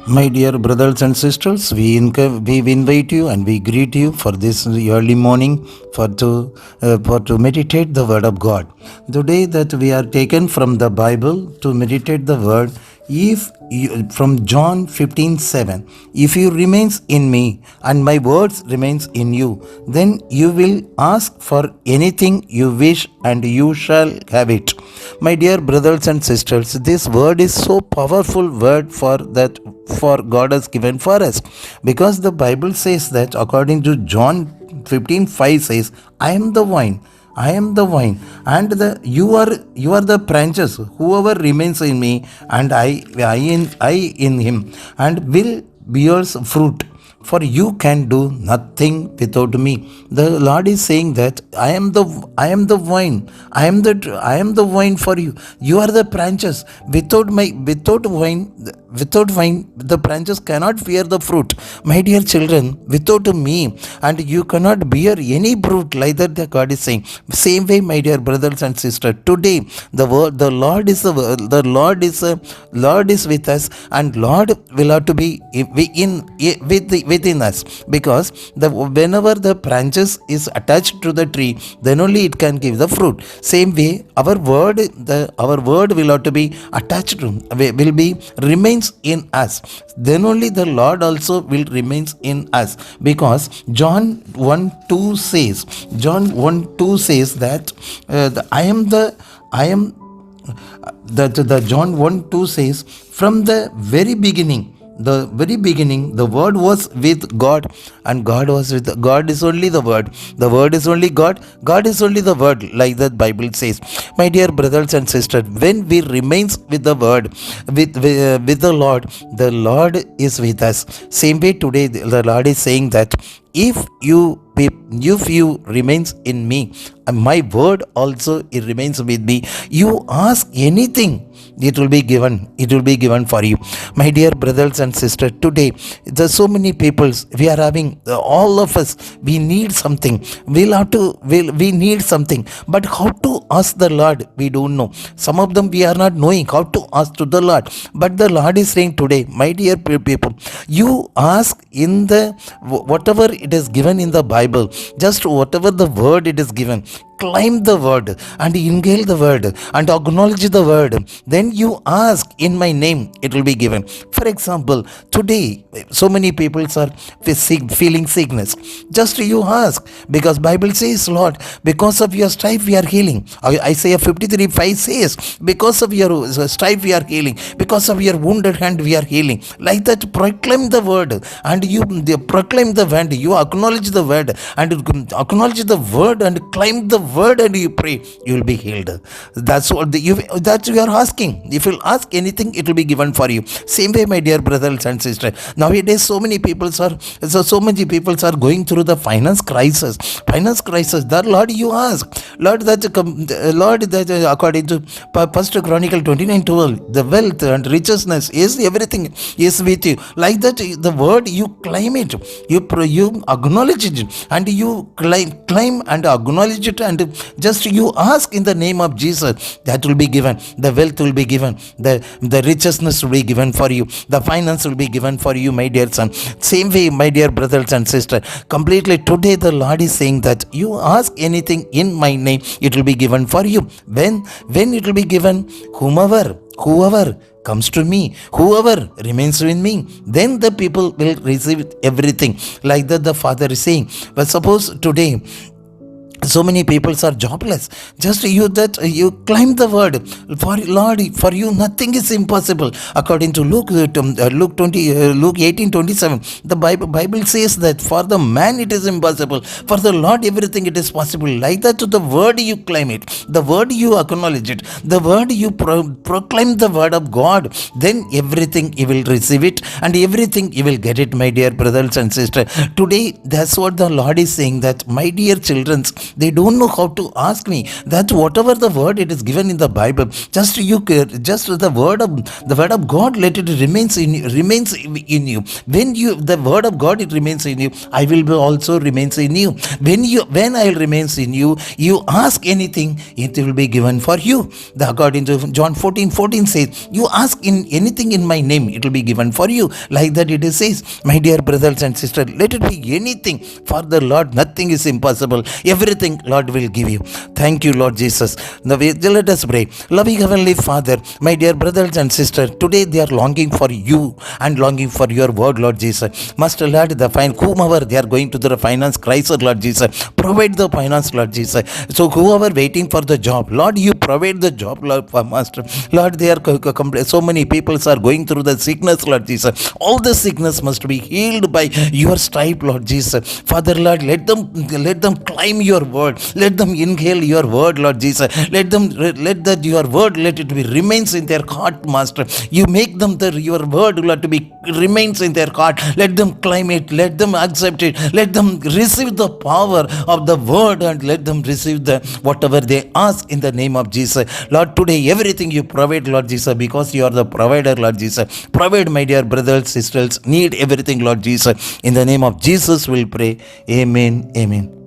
My dear brothers and sisters, we invite you and we greet you for this early morning for to meditate the word of God. Today that we are taken from the Bible to meditate the word. If you, from John 15:7, if you remains in me and my words remains in you, then you will ask for anything you wish and you shall have it. My dear brothers and sisters, this word is so powerful word for God has given for us, because the Bible says that according to John 15:5 says, I am the vine, I am the vine, and you are the branches. Whoever remains in me, and I in him, and will bears fruit. For you can do nothing without me. The Lord is saying that I am the vine. I am the vine for you. You are the branches. Without vine, the branches cannot bear the fruit. My dear children, without me, and you cannot bear any fruit, like that the God is saying. Same way, my dear brothers and sisters, today the Lord is Lord is with us, and Lord will have to be within us, because whenever the branches is attached to the tree, then only it can give the fruit. Same way, our word will have to be attached to, will be remains in us, then only the Lord also will remains in us. Because John 1 2 says that I am the John 1 2 says, from the very beginning, the word was with God, and God was with God is only the word is only God is only the word, like that Bible says. My dear brothers and sisters, when we remains with the word, with the Lord is with us. Same way today, the Lord is saying that if you remains in me, and my word also it remains with me, you ask anything, it will be given for you. My dear brothers and sisters, today there's so many people we are having, all of us, we need something, we need something, but how to ask the Lord, we don't know. Some of them we are not knowing how to ask to the Lord, but the Lord is saying today, my dear people, you ask in the whatever it is given in the Bible, just whatever the word it is given, climb the word and inhale the word and acknowledge the word, then you ask in my name, it will be given. For example, today so many people are feeling sickness, just you ask, because Bible says, Lord, because of your stripe we are healing. Isaiah 53:5 says, because of your stripe we are healing, because of your wounded hand we are healing. Like that, proclaim the word, and you proclaim the word, you acknowledge the word, and acknowledge the word and climb the word, and you pray, you will be healed. That's what you are asking. If you ask anything, it will be given for you. Same way, my dear brothers and sisters, nowadays so many people are going through the finance crisis. The Lord, you ask, Lord, that according to First Chronicle 29:12, the wealth and richness is everything is with you. Like that, the word, you claim it, you acknowledge it, and you claim and acknowledge it, and just you ask in the name of Jesus, that will be given. The wealth will be given, the richness will be given for you, the finance will be given for you, my dear son. Same way, my dear brothers and sisters, completely today the Lord is saying that you ask anything in my name, it will be given for you. When it will be given, whoever comes to me, whoever remains with me, then the people will receive everything. Like that the Father is saying. But suppose today so many people are jobless, just you climb the word, for Lord, for you nothing is impossible. According to Luke 18:27, the Bible says that for the man it is impossible, for the Lord everything it is possible. Like that, to the word you claim it, the word you acknowledge it, the word you proclaim the word of God, then everything you will receive it, and everything you will get it, my dear brothers and sisters. Today that's what the Lord is saying, that my dear children, They don't know how to ask me. That's whatever the word it is given in the Bible. Just the word of God, let it remains in you. When the word of God it remains in you, I will be also remains in you. When I will remains in you, you ask anything, it will be given for you. According to John 14:14 says, you ask in anything in my name, it will be given for you. Like that it says, my dear brothers and sisters, let it be anything for the Lord. Nothing is impossible. Everything Lord will give you. Thank you, Lord Jesus. Now let us pray. Loving Heavenly Father, my dear brothers and sisters, today they are longing for you and longing for your word, Lord Jesus. Master Lord, whomever they are going to the finance crisis, Lord Jesus, provide the finance, Lord Jesus. So whoever waiting for the job, Lord, you provide the job, Lord, for Master. Lord, they are so many people are going through the sickness, Lord Jesus. All the sickness must be healed by your stripe, Lord Jesus. Father, Lord, let them climb your word. Let them inhale your word, Lord Jesus. Let that your word, let it be remains in their heart, Master. You make them your word, Lord, to be remains in their heart. Let them climb it. Let them accept it. Let them receive the power of the word, and let them receive the whatever they ask in the name of Jesus. Lord, today everything you provide, Lord Jesus, because you are the provider, Lord Jesus. Provide, my dear brothers, sisters, need everything, Lord Jesus. In the name of Jesus we'll pray. Amen. Amen.